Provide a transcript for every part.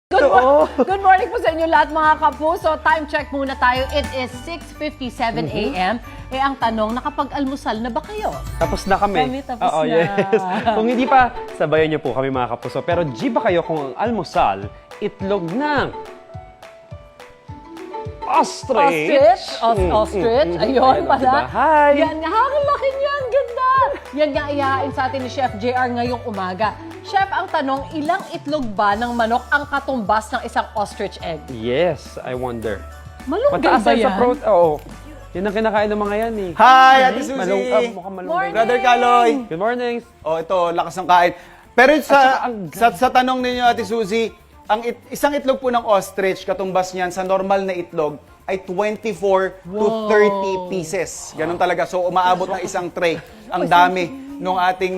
Good morning po sa inyo lahat mga kapuso. Time check muna tayo. It is 6:57 a.m. Eh ang tanong, nakapag-almusal na ba kayo? Tapos na kami. Tapos Oo, na. yes. Kung hindi pa, sabayan niyo po kami mga kapuso. Pero G ba kayo kung ang almusal, itlog ng ostrich? Ostrich? Ayun pala. Diba? Hi! Yan nga, ang laki niyan, ganda! Yan nga ihahain sa atin ni Chef JR ngayong umaga. Chef, ang tanong, ilang itlog ba ng manok ang katumbas ng isang ostrich egg? Yes, I wonder. Malunggay Mataas ba yan sa yan? protein. Oo. Yan ang kinakain ng mga yan eh. Hi, Ate Suzy! Mukhang malunggay. Morning! Brother Kaloy! Good morning. Oh, ito, lakas ng kain. Pero sa tanong ninyo, Ate Suzy, isang itlog po ng ostrich, katumbas niyan sa normal na itlog, ay 24 to 30 pieces. Ganun talaga. So, umaabot ng isang tray. Ang dami nung ating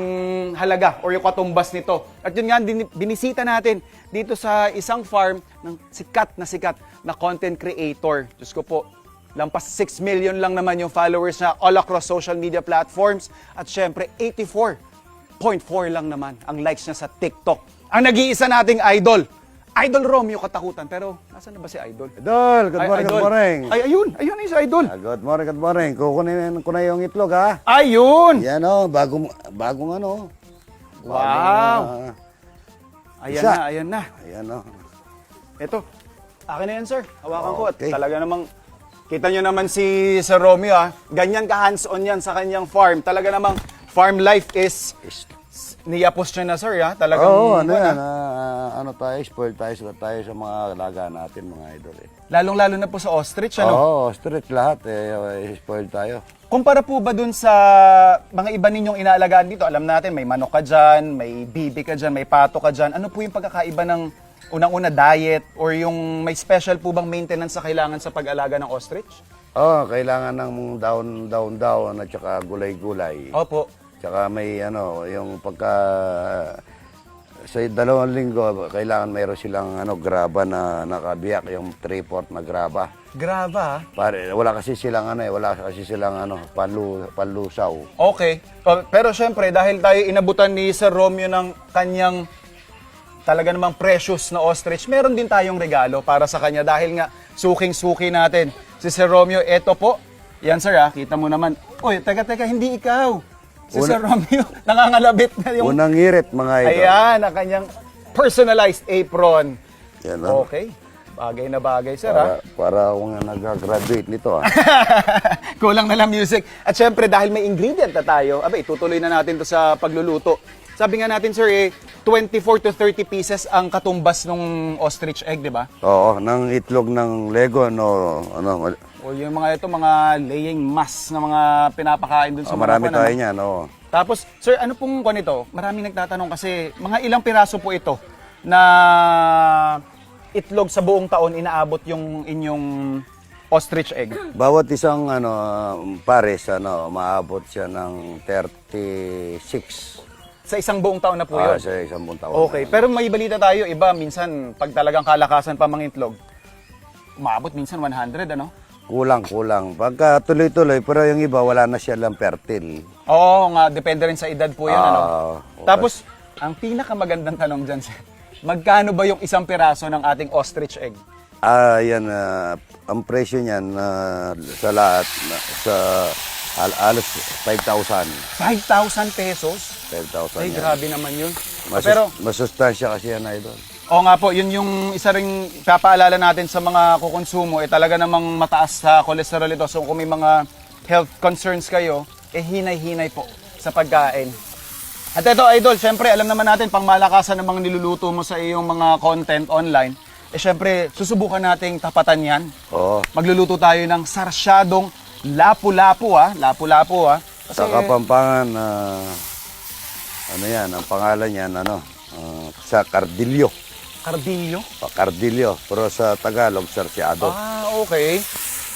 halaga or yung katumbas nito. At yun nga, binisita natin dito sa isang farm ng sikat na content creator. Diyos ko po, lampas 6 million lang naman yung followers na all across social media platforms. At syempre, 84.4 lang naman ang likes niya sa TikTok. Ang nag-iisa nating idol, Idol Romeo Katakutan. Pero, nasaan na ba si Idol? Idol, good morning, Idol. good morning. Ay, ayun yung si Idol. Good morning. Kukunin ko na yung itlog, ha? Ayun! Yan, oh, bagong ano. Wow! Ayan Isa. na, ayan na. Ayan, oh. Ito, akin na yan, sir. Hawakan ko. At Okay. talaga namang, kita nyo naman si Sir Romeo, ha? Ganyan ka hands-on yan sa kanyang farm. Talaga namang, farm life is niyapos niya na, sir, ha? Talagang, Oo, ano yan, spoiled tayo sa mga alaga natin, mga idol, eh. Lalong-lalo na po sa ostrich, ano? Oo, ostrich lahat, spoiled tayo. Kumpara po ba dun sa mga iba ninyong inaalagaan dito? Alam natin, may manok ka dyan, may bibi ka dyan, may pato ka dyan. Ano po yung pagkakaiba ng unang-una diet or yung may special po bang maintenance sa kailangan sa pag-alaga ng ostrich? Oo, kailangan ng daon at saka gulay-gulay. Opo. Tsaka may yung pagka sa 2 linggo, kailangan mayroon silang graba na nakabiyak, yung 3/4 na graba. Graba. Wala kasi silang panlusaw. Okay. Pero syempre, dahil tayo inabutan ni Sir Romeo ng kanyang talaga namang precious na ostrich, meron din tayong regalo para sa kanya dahil nga suking-suki natin. Si Sir Romeo, eto po. Yan sir kita mo naman. Uy, teka, hindi ikaw. Si Sir Romeo, nangangalabit na yung... Unang ngirit, mga idol. Ayan, ang kanyang personalized apron. Yan, Okay. Bagay na bagay, sir, ha? Para akong nag-graduate nito, ha? Kulang na lang music. At syempre, dahil may ingredient na tayo, itutuloy na natin to sa pagluluto. Sabi nga natin, sir, 24 to 30 pieces ang katumbas ng ostrich egg, di ba? Oo, ng itlog ng Lego, O yung mga ito, mga laying mass na mga pinapakain dun sa mga marami kwan, tayo ano? niyan, oo. Tapos, sir, ano pong kwan ito? Maraming nagtatanong kasi, mga ilang piraso po ito na itlog sa buong taon inaabot yung inyong ostrich egg? Bawat isang pares, maabot siya ng 36. Sa isang buong taon na po yun? Sa isang buong taon. Okay, pero may balita tayo, iba, minsan, pag talagang kalakasan pa mga itlog, umabot minsan 100, ano? Kulang. Pagka tuloy-tuloy, pero yung iba, wala na siya lang fertile. Oo nga, depende rin sa edad po yan, ano? Okay. Tapos, ang pinakamagandang tanong dyan, sir, magkano ba yung isang piraso ng ating ostrich egg? Yan, ang presyo niyan sa lahat, alos 5,000. 5,000 pesos? 5,000 Ay, yan. grabe naman yun. Pero, Masustansya kasi yan, idol. oo nga po, yun yung isa ring papaalala natin sa mga kukonsumo, talaga namang mataas sa cholesterol ito. So kung may mga health concerns kayo, hinay-hinay po sa pagkain. At ito, idol, syempre, alam naman natin, pang malakasan ng mga niluluto mo sa iyong mga content online, syempre, susubukan nating tapatan yan. Oo. Magluluto tayo ng sarsyadong lapu-lapu, ha? Lapu-lapu, ha? Sa Kapampangan, ang pangalan niyan, sa Cardillo. Cardillo? Cardillo, pero sa Tagalog, sarsyado. Okay.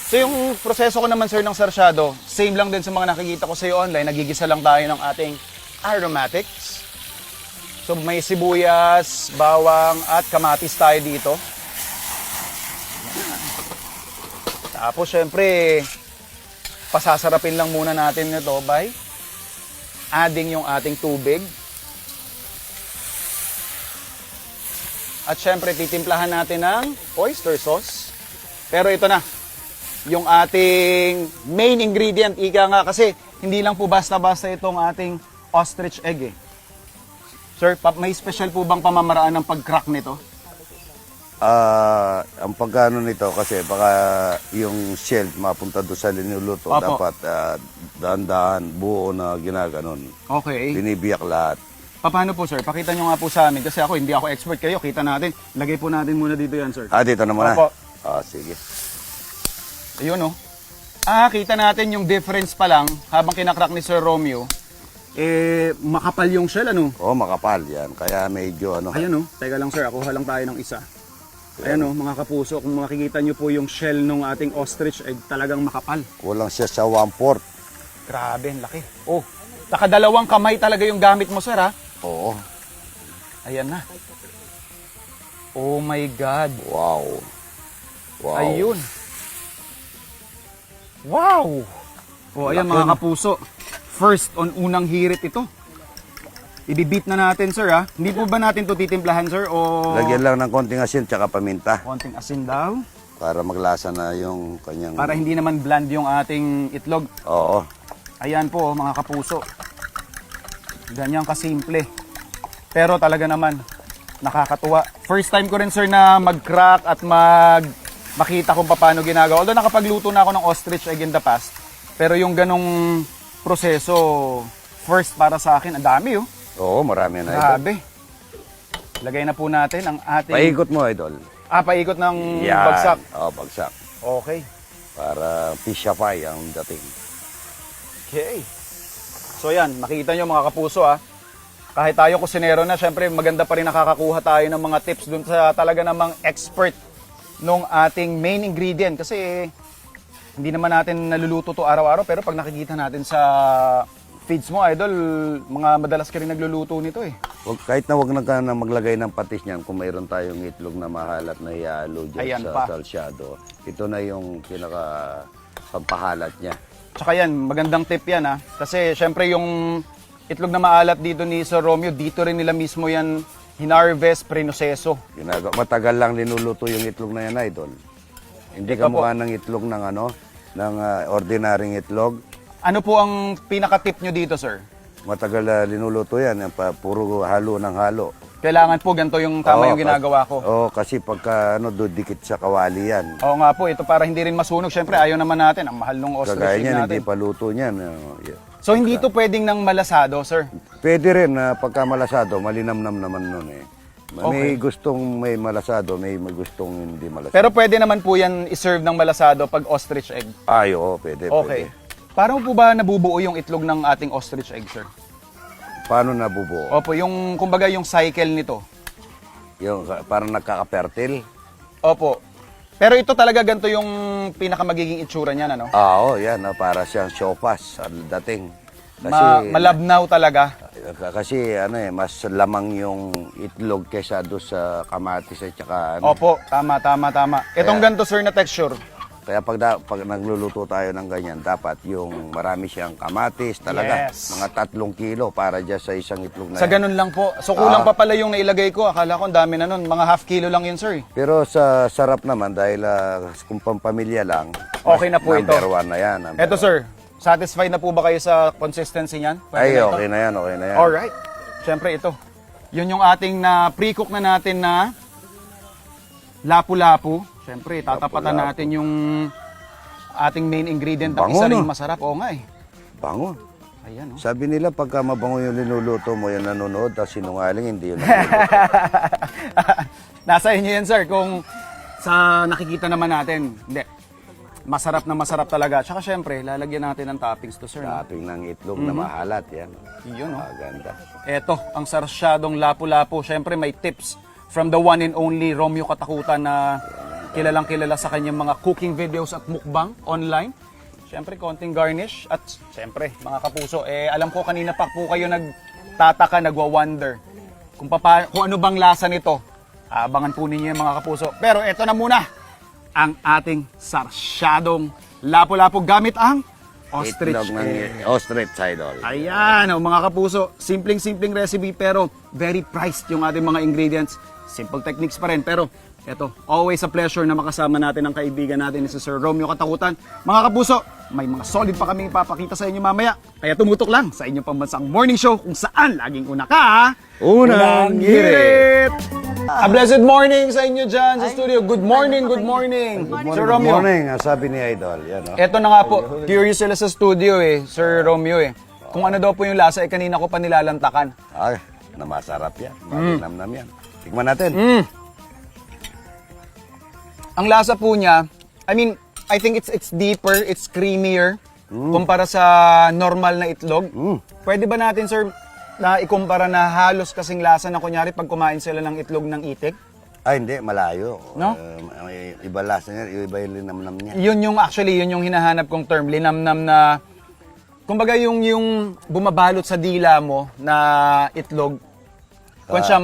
So yung proseso ko naman, sir, ng sarsyado, same lang din sa mga nakikita ko sa iyo online. Nagigisa lang tayo ng ating aromatics. So may sibuyas, bawang, at kamatis tayo dito. Tapos, syempre, pasasarapin lang muna natin ito by adding yung ating tubig. At syempre, titimplahan natin ng oyster sauce. Pero ito na, yung ating main ingredient, ika nga, kasi hindi lang po basta-basta itong ating ostrich egg eh. Sir, may special po bang pamamaraan ng pag-crack nito? Ang pagkano nito kasi baka yung shell mapunta doon sa linuluto. Opo. Dapat dahan-dahan, buo na ginaganon. Okay. Binibiyak lahat. Paano po sir? Pakita nyo nga po sa amin kasi ako hindi ako expert kayo. Kita natin. Lagay po natin muna dito yan sir. Dito naman Opo. sige. Ayun oh. Kita natin yung difference pa lang habang kinakrak ni Sir Romeo. Makapal yung shell ano? Makapal yan. Kaya medyo ano. Ayan oh. Teka lang sir, kuha lang tayo ng isa. Ayan oh, mga kapuso, kung makikita nyo po yung shell ng ating ostrich egg, talagang makapal. Kulang siya sa 1/4. Grabe, ang laki. Oh, nakadalawang kamay talaga yung gamit mo sir ha. Oo. Ayan na. Oh my God. Wow. Wow. Ayun. Wow! O, ayan Laki, mga kapuso. First on unang hirit ito. Ibibit na natin, sir, ha? Hindi po ba natin ito titimplahan, sir? O Lagyan lang ng konting asin tsaka paminta konting asin daw? para maglasa na yung kanyang... Para hindi naman bland yung ating itlog. Oo. Ayan po, mga kapuso. Ganyan kasimple. Pero talaga naman, nakakatuwa. First time ko rin, sir, na mag-crack at makita kung paano ginagawa. Although nakapagluto na ako ng ostrich egg in the past. Pero yung ganong proseso, first para sa akin, ang dami oh. Oo, marami na ito. Grabe. Lagay na po natin ang ating... Paikot mo, idol. Paikot ng Yan. bagsak. Oo, bagsak. Okay. Para fish-fry ang dating. Okay. So yan, makita nyo mga kapuso kahit tayo kusinero na, syempre maganda pa rin nakakakuha tayo ng mga tips dun sa talaga namang expert nung ating main ingredient. Kasi hindi naman natin naluluto to araw-araw, pero pag nakikita natin sa feeds mo, idol, mga madalas ka rin nagluluto nito eh. Kahit na wag na ka na maglagay ng patis niyan, kung mayroon tayong itlog na mahalat na ihalo dyan Ayan sa pa. salsyado, ito na yung pinaka pampahalat niya. Tsaka yan, magandang tip yan Kasi syempre yung itlog na maalat dito ni Sir Romeo, dito rin nila mismo yan hinarvest, prinoseso. Matagal lang linuluto yung itlog na yan, idol. Hindi Ito kamukha ng itlog ng ordinaryong itlog. Ano po ang pinaka-tip nyo dito, sir? Matagal linuluto yan, puro halo ng halo. Kailangan po ganito yung tama yung ginagawa ko. Kasi pagka dudikit sa kawali yan. Oo nga po, ito para hindi rin masunog. Syempre, ayaw naman natin. Ang mahal ng ostrich Kagaya egg niyan, natin. hindi pa luto niyan. So, hindi ito pwedeng ng malasado, sir? Pwede rin na pagka malasado, malinamnam naman nun eh. Okay. May gustong may malasado, may gustong hindi malasado. Pero pwede naman po yan iserve ng malasado pag ostrich egg. Oo, pwede, Okay. pwede. Paano po ba nabubuo yung itlog ng ating ostrich egg, sir? Paano nabubuo? Opo, yung, kumbaga yung cycle nito. Yung parang nagkaka-fertile? Opo. Pero ito talaga ganito yung pinaka magiging itsura niyan, ano? Oo, yan. Para siyang sopas ang dating. Kasi, Malabnaw talaga. kasi mas lamang yung itlog kaysa doon sa kamatis at saka Opo, tama. Itong ganito, sir, na texture. Kaya pag nagluluto tayo ng ganyan, dapat yung marami siyang kamatis talaga. Yes. Mga 3 kilo para dyan sa isang itlog na Sa yan. ganun lang po. So kulang pa pala yung nailagay ko. Akala ko ang dami na nun. Mga half kilo lang yun, sir. Pero sa sarap naman, dahil kung pampamilya lang, Okay na po ito. number 1 na yan. number Eto, sir. Satisfied na po ba kayo sa consistency niyan? one. Ay, na ito? okay na yan, okay na yan. Alright. Siyempre ito. Yun yung ating na pre-cook na natin na lapu-lapu. Siyempre, tatapatan Lapu-lapu. natin yung ating main ingredient na Bango, isa ring no? masarap. Oo nga eh. Bango. Ayan, oh. Sabi nila, pagka mabango yung linuluto mo, yung nanonood, tapos sinungaling, hindi yun nanonood. Nasa inyo yan, sir. Kung sa nakikita naman natin, hindi. Masarap na masarap talaga. Tsaka syempre, lalagyan natin ng toppings to, sir. No? Topping ng itlog na mahalat, yan. Yun, oh. Maganda. Eto, ang sarsyadong lapu-lapu. Syempre, may tips from the one and only Romeo Katakutan na kilalang kilala sa kanyang mga cooking videos at mukbang online. Syempre, konting garnish. At syempre, mga kapuso, alam ko kanina pa po kayo nagtataka, nagwa-wonder kung ano bang lasa nito. Abangan po ninyo yung mga kapuso. Pero eto na muna ang ating sarsyadong lapu-lapu gamit ang ostrich Itlog ng egg. ostrich, idol. Ayan, mga kapuso, simpleng-simpleng recipe pero very priced yung ating mga ingredients. simple techniques pa rin. Pero eto, always a pleasure na makasama natin ang kaibigan natin ni si Sir Romeo Katakutan. Mga kapuso, may mga solid pa kami ipapakita sa inyo mamaya. Kaya tumutok lang sa inyong pambansang morning show kung saan laging una ka. Unang hirit! A blessed morning sa inyo dyan sa studio. Good morning, good morning. Sir Good Romeo. morning, ang sabi ni Idol. Yan, oh. Eto na nga po, curious sila sa studio Sir Romeo Kung ano daw po yung lasa, kanina ko pa nilalantakan. Ay, na masarap yan. Malinamnam yan. Tikman natin. Ang lasa po niya, I think it's deeper, it's creamier kumpara sa normal na itlog. Pwede ba natin, sir, na ikumpara na halos kasing lasa na kunyari pag kumain sila ng itlog ng itik? Ay, hindi, malayo. No? Iba lasa niya, iba yung linamnam niya. Yun yung hinahanap kong term, linamnam na, kumbaga yung bumabalot sa dila mo na itlog, kung siya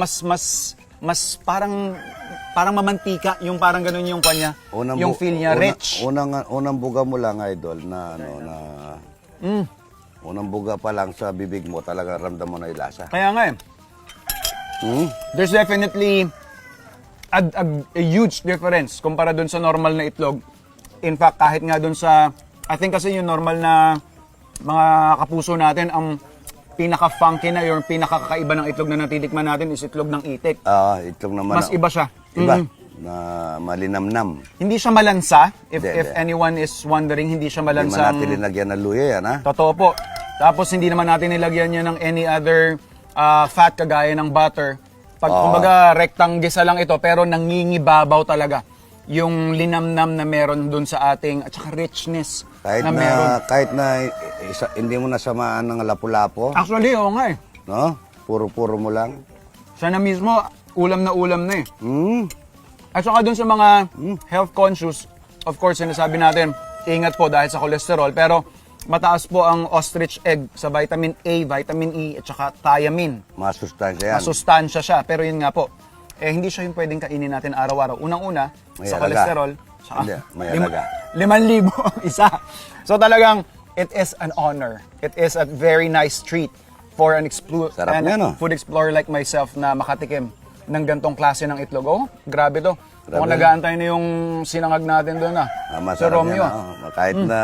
mas parang mamantika, yung parang ganun yung kanya, yung feel niya, rich. Unang buga mo lang, Idol, na unang buga pa lang sa bibig mo, talaga ramdam mo na yung lasa. Kaya nga there's definitely a huge difference kumpara dun sa normal na itlog. In fact, kahit nga dun sa, I think kasi yung normal na mga kapuso natin, ang pinaka-funky na, yung pinaka-kakaiba ng itlog na natitikman natin is itlog ng itik. Itlog naman. Mas iba siya. Iba. Na malinamnam. Hindi siya malansa. If Hindi. anyone is wondering, hindi siya Hindi man malansa. natin linagyan ng luya yan, ha? Totoo po. Tapos hindi naman natin nilagyan niya ng any other fat kagaya ng butter. Kumbaga, rektang gisa lang ito, pero nangingibabaw talaga yung linamnam na meron dun sa ating, at saka richness Kahit na meron. kahit na hindi mo nasamaan ng lapu-lapo, Actually, oo nga no? Puro-puro mo lang. Siya na mismo, ulam na Mm. At saka dun sa mga health conscious, of course, sinasabi natin, ingat po dahil sa cholesterol, pero mataas po ang ostrich egg sa vitamin A, vitamin E, at saka thiamine. Masustansya yan. Masustansya siya, pero yun nga po, hindi siya yung pwedeng kainin natin araw-araw. Unang-una, May sa alaga. cholesterol, saka Hindi, may alaga. 5,000 ang isa. So talagang, it is an honor. It is a very nice treat for an Sarap niya, no? food explorer like myself na makatikim ng gantong klase ng itlog. Oh, grabe to. Grabe. Mukhang nag-aantay na yung sinangag natin doon Sir Masarap Romeo. yan, kahit na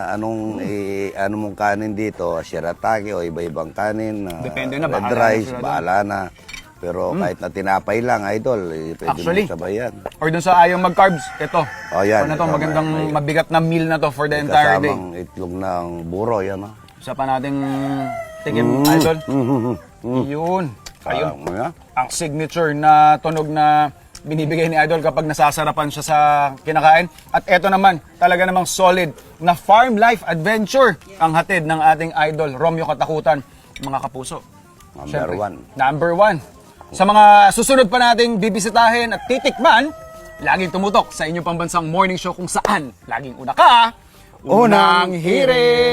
ano mong kanin dito, shirataki o iba-ibang kanin, Depende na, red bahala na rice, sila doon. bahala na. Pero kahit na tinapay lang, Idol, pwede Actually, mo sabayan. Or dun sa ayaw mag-carbs, ito. Yan. Ano to, Ito, magandang may- mabigat na meal na to for the entire day. Kasamang itlog ng buro, yan. Isa pa nating tikim, Idol. Yun. Ayun. Mga? Ang signature na tunog na binibigay ni Idol kapag nasasarapan siya sa kinakain. At eto naman, talaga namang solid na farm life adventure ang hatid ng ating Idol, Romeo Katakutan, mga kapuso. Number Siyempre, one. Number one. Sa mga susunod pa nating bibisitahin at titikman, laging tumutok sa inyong pambansang morning show kung saan laging una ka, unang hirit!